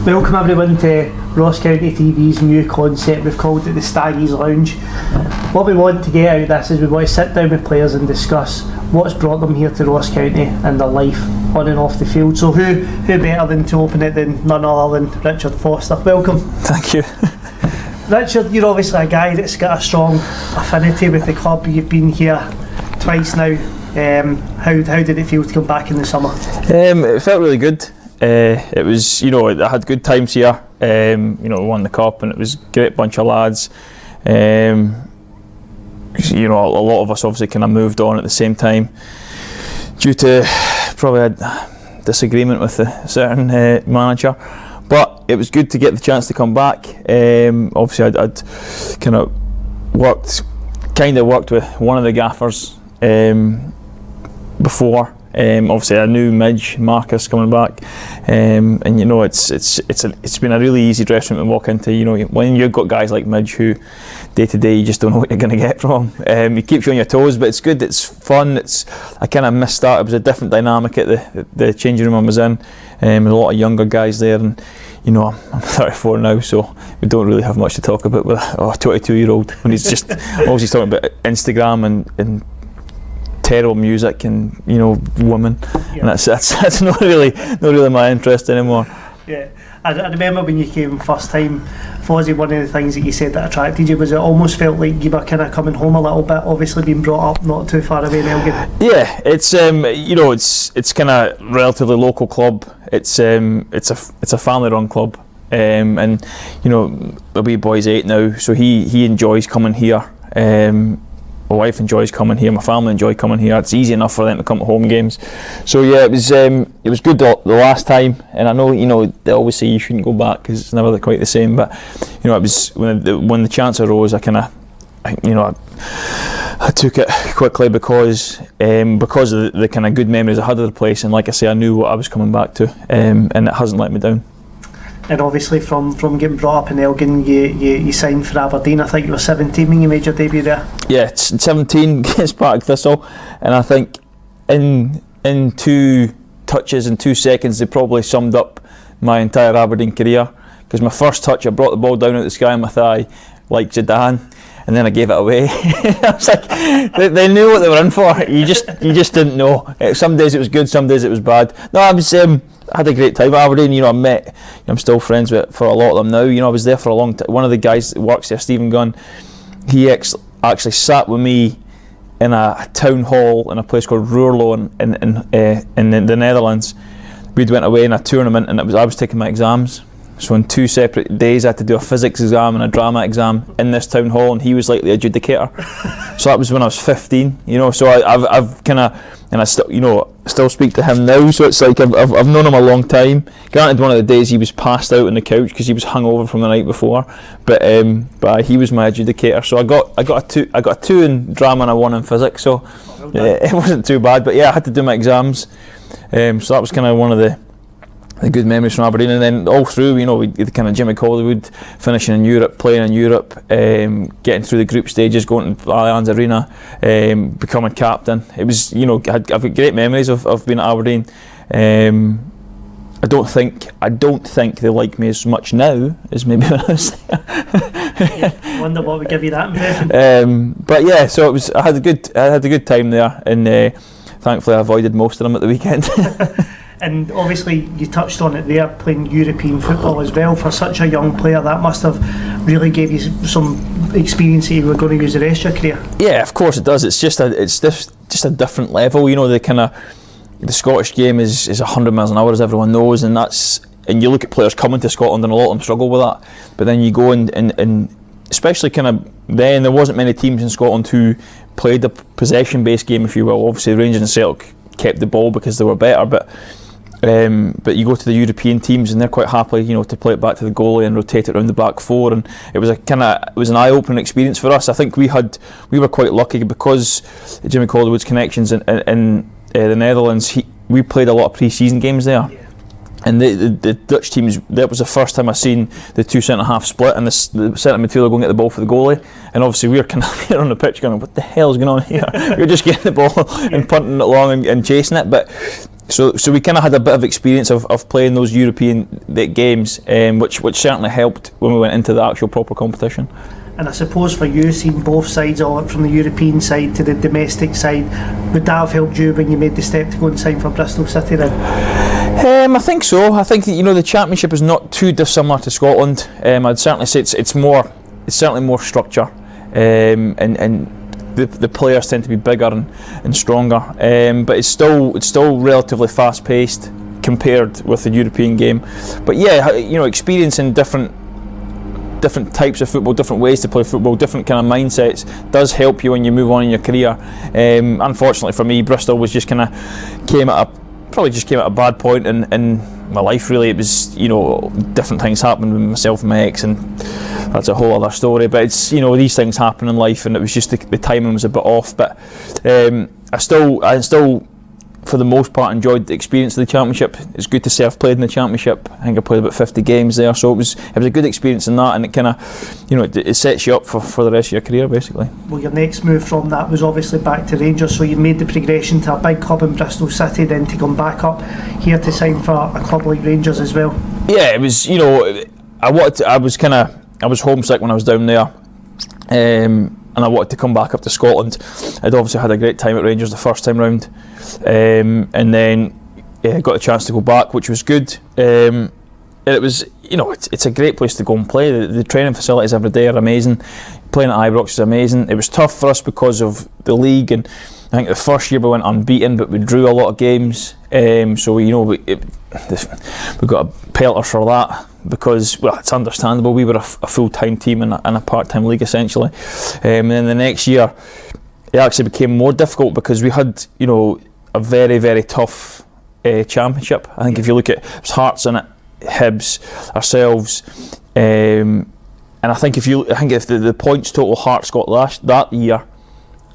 Welcome everyone to Ross County TV's new concept. We've called it the Staggies Lounge. What we want to get out of this is we want to sit down with players and discuss what's brought them here to Ross County and their life on and off the field. So who better than to open it than none other than Richard Foster. Welcome. Thank you. Richard, you're obviously a guy that's got a strong affinity with the club. You've been here twice now. How did it feel to come back in the summer? It felt really good. It was, I had good times here. We won the cup and it was a great bunch of lads. A lot of us obviously kind of moved on at the same time due to probably a disagreement with a certain manager. But it was good to get the chance to come back. Obviously I'd kind of worked with one of the gaffers before. Obviously I knew Midge, Marcus coming back, and it's been a really easy dressing room to walk into. When you've got guys like Midge who day to day you just don't know what you're going to get from him. He keeps you on your toes, but it's good, it's fun. I kind of missed that. It was a different dynamic at the changing room I was in. A lot of younger guys there, and I'm 34 now, so we don't really have much to talk about with a 22-year-old when he's just always talking about Instagram and terrible music and women, and that's not really my interest anymore. Yeah, I remember when you came first time, Fozzie, one of the things that you said that attracted you was it almost felt like you were kind of coming home a little bit, obviously being brought up not too far away in Elgin. Yeah, it's it's kind of relatively local club. It's a family run club, and the wee boy's 8 now, so he enjoys coming here. My wife enjoys coming here, my family enjoy coming here. It's easy enough for them to come to home games. So yeah, it was good the last time, and I know they always say you shouldn't go back because it's never quite the same, but it was when the chance arose, I took it quickly because of the kind of good memories I had of the place, and like I say, I knew what I was coming back to, and it hasn't let me down. And obviously from getting brought up in Elgin, you signed for Aberdeen. I think you were 17 when you made your debut there. Yeah, 17 against Partick Thistle, and I think in 2 touches and 2 seconds they probably summed up my entire Aberdeen career. Because my first touch, I brought the ball down at the sky on my thigh like Zidane, and then I gave it away. I was like, they knew what they were in for. You just didn't know. Some days it was good, some days it was bad. No, I had a great time at Aberdeen. I'm still friends with for a lot of them now. I was there for a long time. One of the guys that works there, Stephen Gunn, he actually sat with me in a town hall in a place called Roerlo in the Netherlands. We'd went away in a tournament, and I was taking my exams. So on 2 separate days I had to do a physics exam and a drama exam in this town hall, and he was like the adjudicator. So that was when I was 15, so I've kind of, and I still speak to him now, so it's like I've known him a long time. Granted, one of the days he was passed out on the couch because he was hungover from the night before, but he was my adjudicator. So I got a 2 in drama and a 1 in physics, so it wasn't too bad. But yeah, I had to do my exams, so that was kind of one of the good memories from Aberdeen. And then all through, we did kind of Jimmy Collywood, finishing in Europe, playing in Europe, getting through the group stages, going to Allianz Arena, becoming captain. It was, I've got great memories of being at Aberdeen. I don't think they like me as much now as maybe when I was there. Yeah, wonder what would give you that impression. But yeah, so I had a good time there, and thankfully I avoided most of them at the weekend. And obviously you touched on it there, playing European football as well. For such a young player, that must have really gave you some experience that you were going to use the rest of your career. Yeah, of course it does. It's just a different level. The Scottish game is 100 miles an hour, as everyone knows, and you look at players coming to Scotland, and a lot of them struggle with that. But then you go and especially then there wasn't many teams in Scotland who played the possession-based game, if you will. Obviously Rangers and Celtic kept the ball because they were better, but you go to the European teams and they're quite happy, to play it back to the goalie and rotate it around the back 4, and it was an eye-opening experience for us. I think we were quite lucky because Jimmy Collywood's connections in the Netherlands. We played a lot of pre-season games there. Yeah. And the Dutch teams, that was the first time I seen the 2 centre-half split, and the centre midfielder going to get the ball for the goalie. And obviously we were kind of here on the pitch going, what the hell's going on here? We were just getting the ball and punting it along and chasing it. But So we kind of had a bit of experience of playing those European games, which certainly helped when we went into the actual proper competition. And I suppose for you, seeing both sides, all from the European side to the domestic side, would that have helped you when you made the step to go and sign for Bristol City then? I think so. I think that the Championship is not too dissimilar to Scotland. I'd certainly say it's certainly more structure, and the players tend to be bigger and stronger. But it's still relatively fast paced compared with the European game. But yeah, experiencing different types of football, different ways to play football, different kind of mindsets does help you when you move on in your career. Unfortunately for me, Bristol was just came at a bad point in my life. Really, it was different things happened with myself and my ex, and that's a whole other story. But it's these things happen in life, and it was just the timing was a bit off. But I still for the most part enjoyed the experience of the Championship. It's good to say I've played in the Championship. I think I played about 50 games there, so it was a good experience in that, and it kind of it sets you up for the rest of your career basically. Well, your next move from that was obviously back to Rangers, so you made the progression to a big club in Bristol City, then to come back up here to sign for a club like Rangers as well. Yeah, it was I was homesick when I was down there, and I wanted to come back up to Scotland. I'd obviously had a great time at Rangers the first time round, and then got a chance to go back, which was good. And it was, it's a great place to go and play. The training facilities every day are amazing. Playing at Ibrox is amazing. It was tough for us because of the league, and I think the first year we went unbeaten, but we drew a lot of games. So we got a pelter for that, because, well, it's understandable. We were a full-time team in a part-time league essentially, and then the next year it actually became more difficult because we had a very, very tough Championship. I think if you look at Hearts in it, Hibs, ourselves, and I think if the points total Hearts got that year,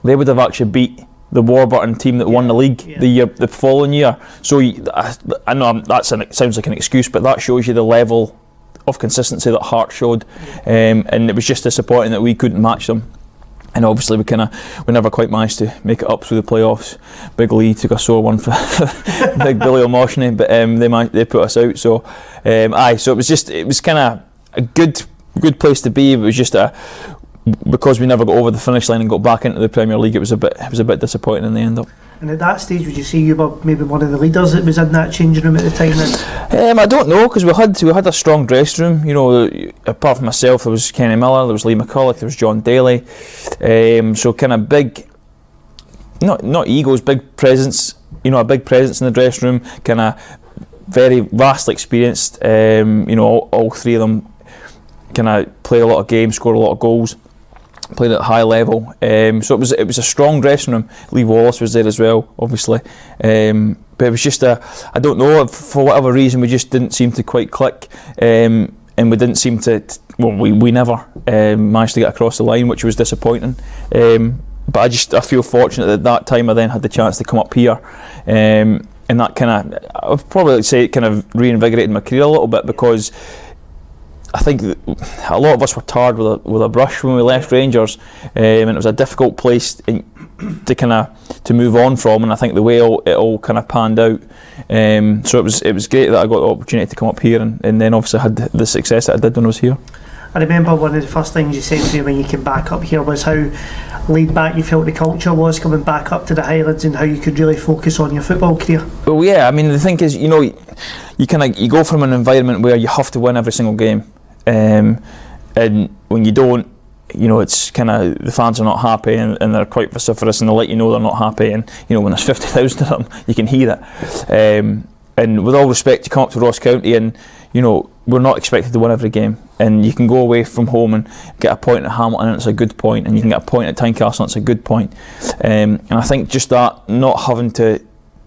they would have actually beat the Warburton team that won the league the following year. So I know it sounds like an excuse, but that shows you the level of consistency that Hearts showed, and it was just disappointing that we couldn't match them. And obviously we never quite managed to make it up through the playoffs. Big Lee took a sore one for Big Billy O'Moshany, but they put us out. So so it was kind of a good place to be. It was just because we never got over the finish line and got back into the Premier League, it was a bit disappointing in the end up. And at that stage, would you say you were maybe one of the leaders that was in that changing room at the time then? I don't know, because we had a strong dressing room. Apart from myself, there was Kenny Miller, there was Lee McCulloch, there was John Daly. So kind of big, not egos, big presence. A big presence in the dressing room. Kind of very vastly experienced. All three of them kind of played a lot of games, scored a lot of goals. Played at a high level, so it was a strong dressing room. Lee Wallace was there as well, obviously, but it was just I don't know, for whatever reason we just didn't seem to quite click, and we didn't seem to we never managed to get across the line, which was disappointing. But I feel fortunate that at that time I then had the chance to come up here, and that kind of, I would probably say it kind of reinvigorated my career a little bit, because I think a lot of us were tarred with a brush when we left Rangers, and it was a difficult place to move on from, and I think the way it all kind of panned out, so it was great that I got the opportunity to come up here, and then obviously had the success that I did when I was here. I remember one of the first things you said to me when you came back up here was how laid back you felt the culture was coming back up to the Highlands, and how you could really focus on your football career. Well, yeah, I mean, the thing is, you go from an environment where you have to win every single game, and when you don't, it's kind of, the fans are not happy, and they're quite vociferous, and they'll let you know they're not happy, and when there's 50,000 of them, you can hear it. And with all respect, you come up to Ross County, and we're not expected to win every game, and you can go away from home and get a point at Hamilton, and it's a good point, and you can get a point at Tynecastle, and it's a good point. And I think just that, not having to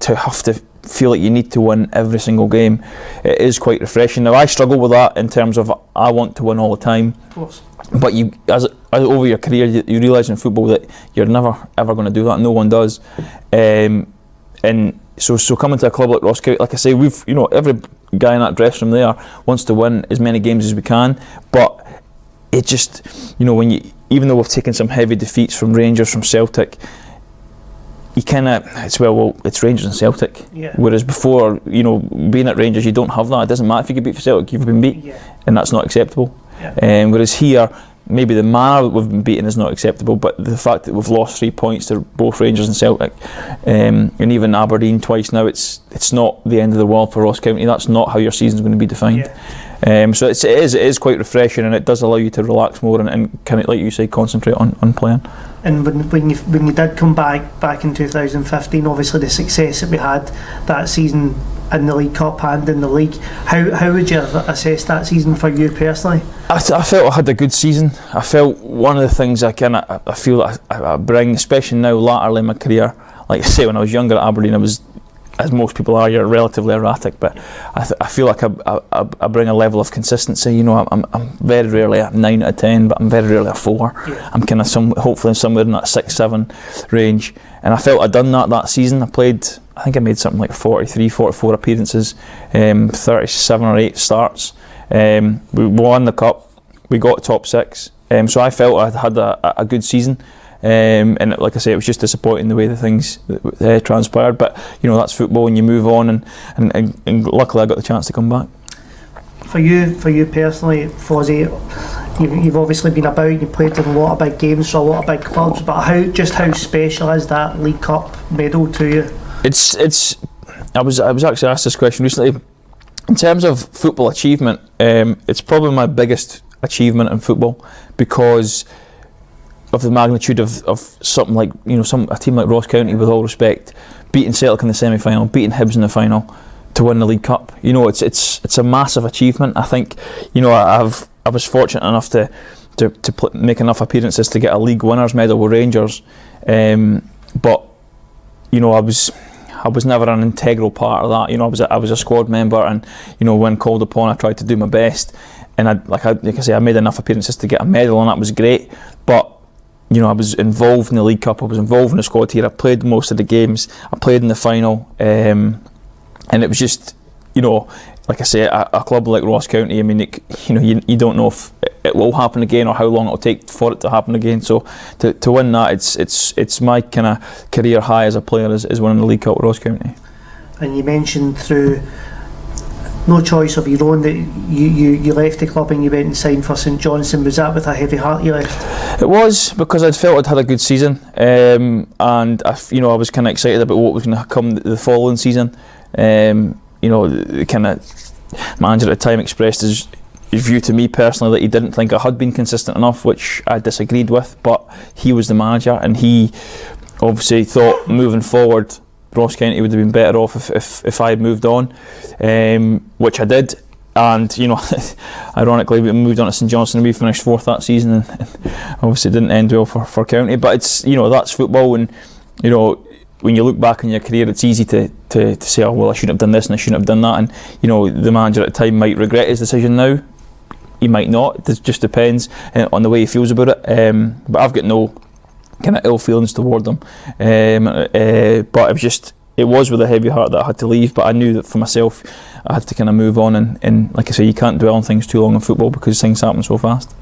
have to feel like you need to win every single game, it is quite refreshing. Now I struggle with that in terms of I want to win all the time, of course, but you as over your career you realise in football that you're never ever going to do that. No one does, and so coming to a club like Ross County, like I say, we've every guy in that dressing room there wants to win as many games as we can, but it just when even though we've taken some heavy defeats from Rangers, from Celtic, you kind of, it's Rangers and Celtic. Yeah. Whereas before, being at Rangers, you don't have that. It doesn't matter if you get beat for Celtic, you've been beat, and that's not acceptable. Yeah. Whereas here, maybe the manner that we've been beaten is not acceptable, but the fact that we've lost 3 points to both Rangers and Celtic, and even Aberdeen twice now, it's not the end of the world for Ross County. That's not how your season's going to be defined. So it is quite refreshing, and it does allow you to relax more and kind of, like you say, concentrate on playing. And when you did come back in 2015, obviously the success that we had that season in the League Cup and in the league, how would you assess that season for you personally? I felt I had a good season. I felt one of the things I feel that I bring, especially now latterly in my career, like I say, when I was younger at Aberdeen, I was, as most people are, you're relatively erratic, but I feel like I bring a level of consistency. I'm very rarely a 9 out of 10, but I'm very rarely a 4. I'm kind of hopefully somewhere in that 6-7 range, and I felt I'd done that season. I think I made something like 43, 44 appearances, 37 or 8 starts. We won the cup, we got top 6, so I felt I had a good season. And like I say, it was just disappointing the way the things transpired, but that's football, and you move on, and luckily I got the chance to come back. For you personally, Fozzie, you've obviously been about, you've played in a lot of big games for a lot of big clubs, but how special is that League Cup medal to you? I was actually asked this question recently. In terms of football achievement, it's probably my biggest achievement in football, because of the magnitude of something like a team like Ross County, with all respect, beating Celtic in the semi-final, beating Hibs in the final to win the League Cup. It's a massive achievement. I think I was fortunate enough to make enough appearances to get a league winners medal with Rangers, but I was never an integral part of that. I was a squad member, and when called upon, I tried to do my best, and like I say, I made enough appearances to get a medal, and that was great. But I was involved in the League Cup, I was involved in the squad here, I played most of the games, I played in the final, and it was just, like I say, a club like Ross County, I mean, you don't know if it will happen again or how long it'll take for it to happen again. So to win that, it's my kind of career high as a player, is winning the League Cup with Ross County. And you mentioned through no choice of your own that you left the club and you went and signed for St Johnstone. Was that with a heavy heart you left? It was, because I'd felt I'd had a good season, and I was kind of excited about what was going to come the following season. The kind of manager at the time expressed his view to me personally that he didn't think I had been consistent enough, which I disagreed with, but he was the manager, and he obviously thought moving forward Ross County would have been better off if I had moved on, which I did, and ironically we moved on to St Johnstone and we finished 4th that season, and obviously it didn't end well for County, but it's that's football, and when you look back on your career, it's easy to say, oh well, I shouldn't have done this and I shouldn't have done that, and the manager at the time might regret his decision now, he might not, it just depends on the way he feels about it, but I've got no kind of ill feelings toward them, but it was with a heavy heart that I had to leave, but I knew that for myself I had to kind of move on, and like I say, you can't dwell on things too long in football because things happen so fast.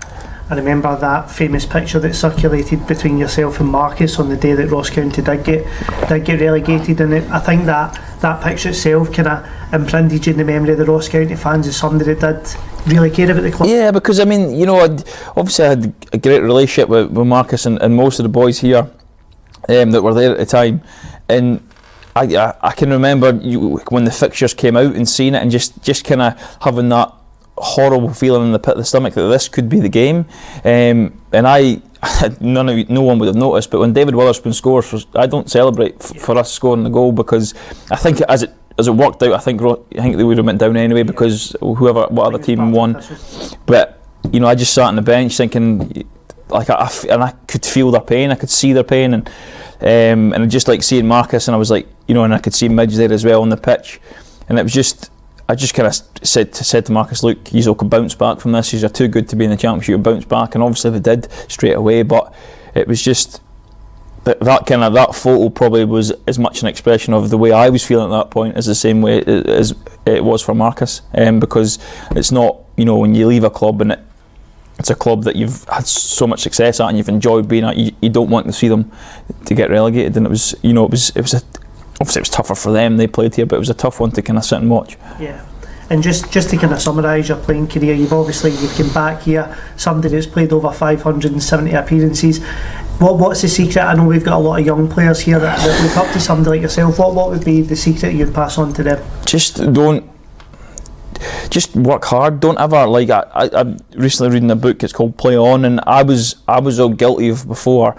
I remember that famous picture that circulated between yourself and Marcus on the day that Ross County did get relegated, and I think that picture itself kind of imprinted you in the memory of the Ross County fans as somebody that did really care about the club. Yeah, because I mean, obviously I had a great relationship with Marcus and most of the boys here that were there at the time, and I can remember when the fixtures came out and seeing it, and just kind of having that horrible feeling in the pit of the stomach that this could be the game, and no one would have noticed, but when David Witherspoon scores, I don't celebrate for us scoring the goal, because I think as it worked out, I think they would have went down anyway, because what other team won, but I just sat on the bench thinking, like, I could feel their pain, I could see their pain, and I just like seeing Marcus, and I was like, and I could see Midge there as well on the pitch, and it was just, I just kind of said to Marcus, look, you could bounce back from this, you're too good to be in the championship, you'll bounce back, and obviously they did straight away, but it was just that photo probably was as much an expression of the way I was feeling at that point as the same way as it was for Marcus, because it's not, when you leave a club and it's a club that you've had so much success at and you've enjoyed being at. You don't want to see them to get relegated, and it was obviously it was tougher for them. They played here, but it was a tough one to kind of sit and watch. Yeah. And just to kind of summarise your playing career, you've come back here, somebody that's played over 570 appearances. What's the secret? I know we've got a lot of young players here that look up to somebody like yourself. What would be the secret you'd pass on to them? Just work hard. Don't ever, I'm recently reading a book, it's called Play On, and I was all guilty of before.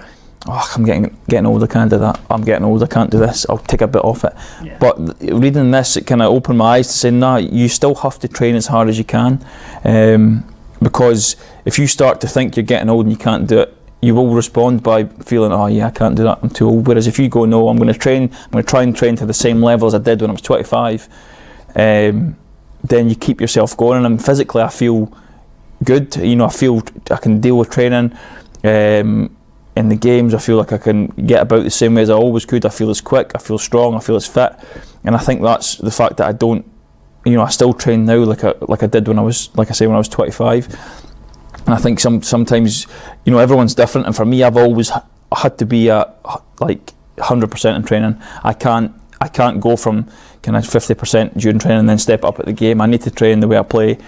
Oh, I'm getting old, I can't do that. I'm getting old, I can't do this. I'll take a bit off it. Yeah. But reading this, it kind of opened my eyes to say, nah, you still have to train as hard as you can, because if you start to think you're getting old and you can't do it, you will respond by feeling, oh yeah, I can't do that, I'm too old. Whereas if you go, no, I'm going to try and train to the same level as I did when I was 25, then you keep yourself going. And physically, I feel good. I feel I can deal with training. In the games, I feel like I can get about the same way as I always could. I feel as quick, I feel strong, I feel as fit, and I think that's the fact that I don't, I still train now like I did when I was 25. And I think sometimes, everyone's different, and for me, I've always had to be at 100% in training. I can't go from kind of 50% during training and then step up at the game. I need to train the way I play.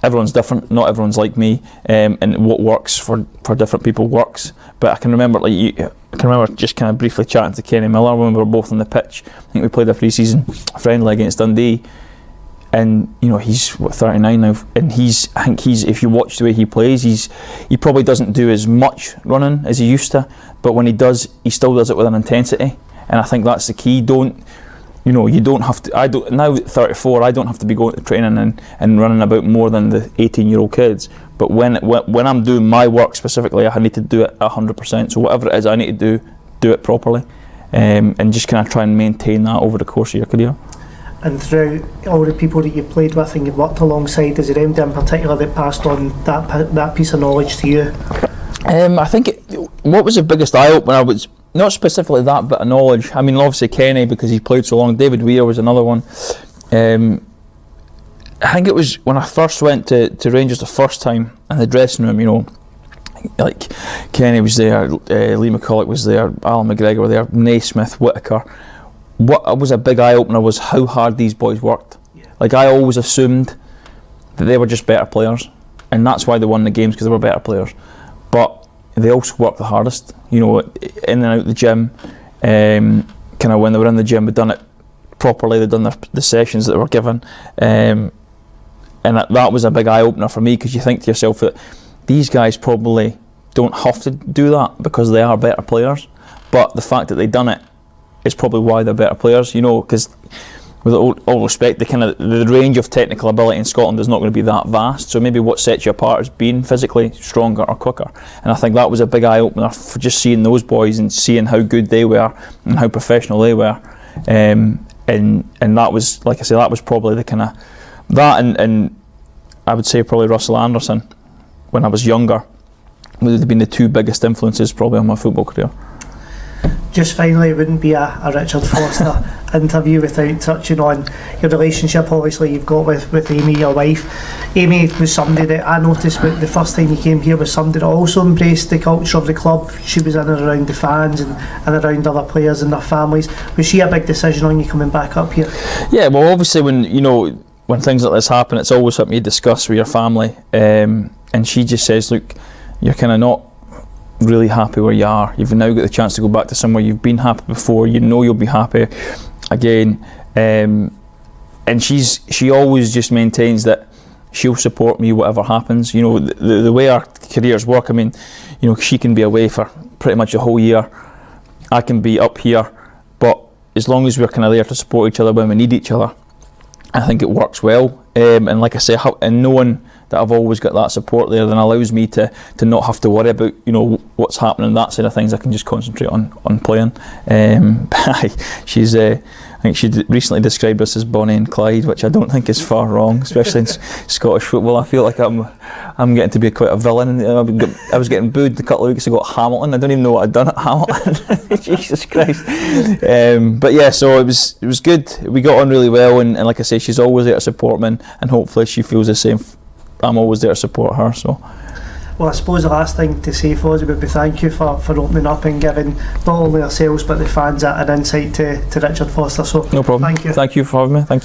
Everyone's different, not everyone's like me, and what works for different people works. But I can remember, just kind of briefly chatting to Kenny Miller when we were both on the pitch. I think we played a pre-season friendly against Dundee, and he's 39 now, and if you watch the way he plays, he probably doesn't do as much running as he used to, but when he does, he still does it with an intensity, and I think that's the key. You don't have to. Now at 34, I don't have to be going to training and running about more than the 18-year-old kids. But when I'm doing my work specifically, I need to do it 100%. So whatever it is, I need to do it properly, and just kind of try and maintain that over the course of your career. And throughout all the people that you've played with and you've worked alongside, is there anybody in particular that passed on that piece of knowledge to you? I think what was the biggest eye-opener was not specifically that bit of knowledge. I mean, obviously Kenny, because he played so long. David Weir was another one. I think it was when I first went to Rangers the first time in the dressing room, like Kenny was there, Lee McCulloch was there, Alan McGregor was there, Naismith, Whittaker. What was a big eye-opener was how hard these boys worked. Yeah. Like, I always assumed that they were just better players, and that's why they won the games, because they were better players. But they also worked the hardest, in and out the gym. Kind of when they were in the gym, they'd done it properly, they'd done the sessions that they were given. And that was a big eye-opener for me, because you think to yourself that these guys probably don't have to do that because they are better players. But the fact that they've done it is probably why they're better players, because with all respect, the range of technical ability in Scotland is not going to be that vast. So maybe what sets you apart is being physically stronger or quicker. And I think that was a big eye-opener for just seeing those boys and seeing how good they were and how professional they were. And that was, like I say, that was probably the kind of that, and I would say probably Russell Anderson when I was younger would have been the two biggest influences probably on my football career. Just finally, it wouldn't be a Richard Foster interview without touching on your relationship, obviously, you've got with Amy, your wife. Amy was somebody that I noticed the first time you came here was somebody that also embraced the culture of the club. She was in and around the fans and around other players and their families. Was she a big decision on you coming back up here? Yeah, well, obviously when things like this happen, it's always something you discuss with your family, and she just says, look, you're kind of not really happy where you are. You've now got the chance to go back to somewhere you've been happy before. You'll be happy again, and she always just maintains that she'll support me whatever happens. The way our careers work, I mean, she can be away for pretty much a whole year, I can be up here, but as long as we're kind of there to support each other when we need each other, I think it works well. And like I say, and knowing that I've always got that support there, then allows me to not have to worry about what's happening, that side of things. I can just concentrate on playing. I think she recently described us as Bonnie and Clyde, which I don't think is far wrong, especially in Scottish football. I feel like I'm getting to be quite a villain. I was getting booed a couple of weeks ago at Hamilton. I don't even know what I'd done at Hamilton. Jesus Christ. But yeah, so it was good. We got on really well, and like I say, she's always there to support me, and hopefully she feels the same. I'm always there to support her. So Well, I suppose the last thing to say for us would be thank you for opening up and giving not only ourselves but the fans an insight to Richard Foster. So no problem. Thank you. Thank you for having me. Thank you.